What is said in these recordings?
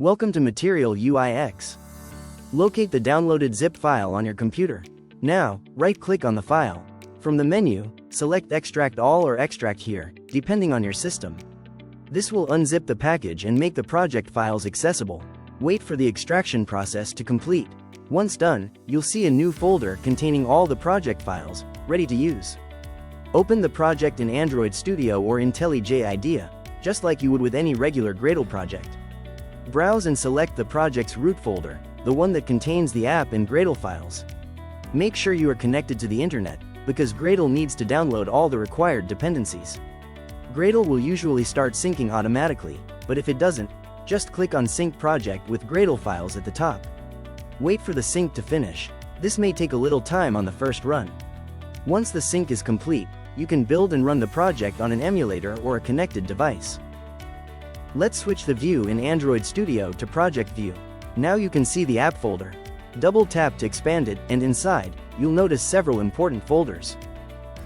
Welcome to Material UIX. Locate the downloaded zip file on your computer. Now, right-click on the file. From the menu, select Extract All or Extract Here, depending on your system. This will unzip the package and make the project files accessible. Wait for the extraction process to complete. Once done, you'll see a new folder containing all the project files, ready to use. Open the project in Android Studio or IntelliJ IDEA, just like you would with any regular Gradle project. Browse and select the project's root folder, the one that contains the app and Gradle files. Make sure you are connected to the internet, because Gradle needs to download all the required dependencies. Gradle will usually start syncing automatically, but if it doesn't, just click on Sync Project with Gradle files at the top. Wait for the sync to finish. This may take a little time on the first run. Once the sync is complete, you can build and run the project on an emulator or a connected device. Let's switch the view in Android Studio to Project View. Now you can see the app folder. Double tap to expand it, and inside, you'll notice several important folders.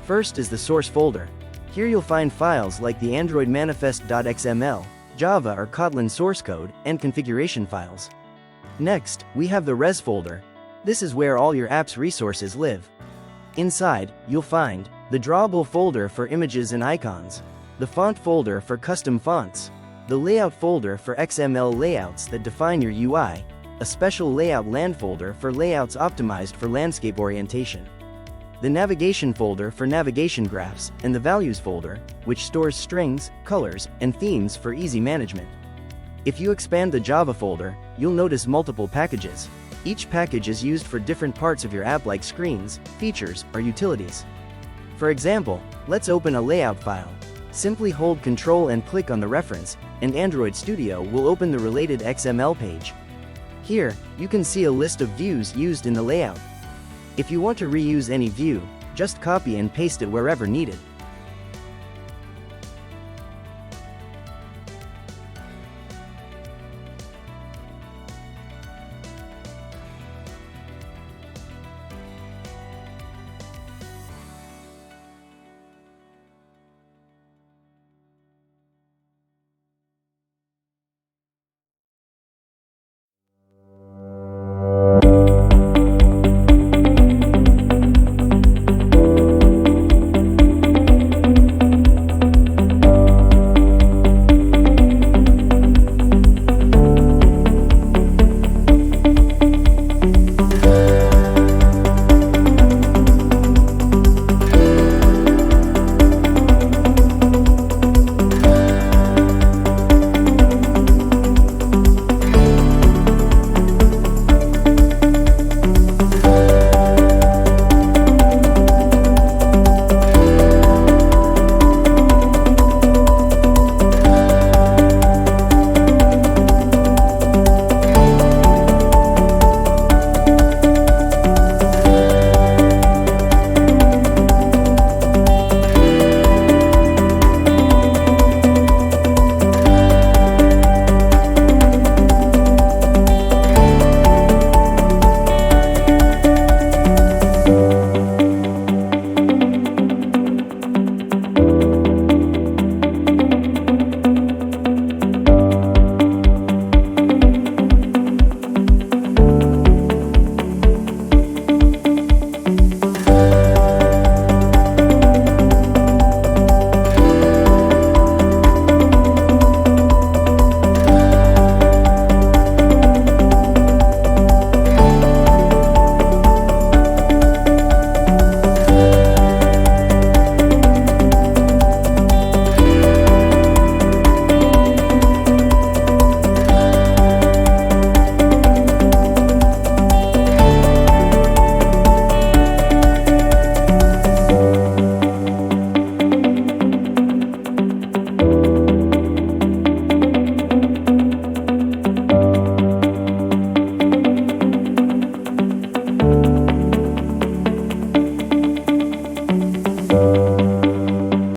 First is the source folder. Here you'll find files like the Android manifest.xml, Java or Kotlin source code, and configuration files. Next, we have the res folder. This is where all your app's resources live. Inside, you'll find the drawable folder for images and icons, the font folder for custom fonts, the layout folder for XML layouts that define your UI, a special layout land folder for layouts optimized for landscape orientation, the navigation folder for navigation graphs, and the values folder, which stores strings, colors, and themes for easy management. If you expand the Java folder, you'll notice multiple packages. Each package is used for different parts of your app like screens, features, or utilities. For example, let's open a layout file. Simply hold Ctrl and click on the reference, and Android Studio will open the related XML page. Here, you can see a list of views used in the layout. If you want to reuse any view, just copy and paste it wherever needed.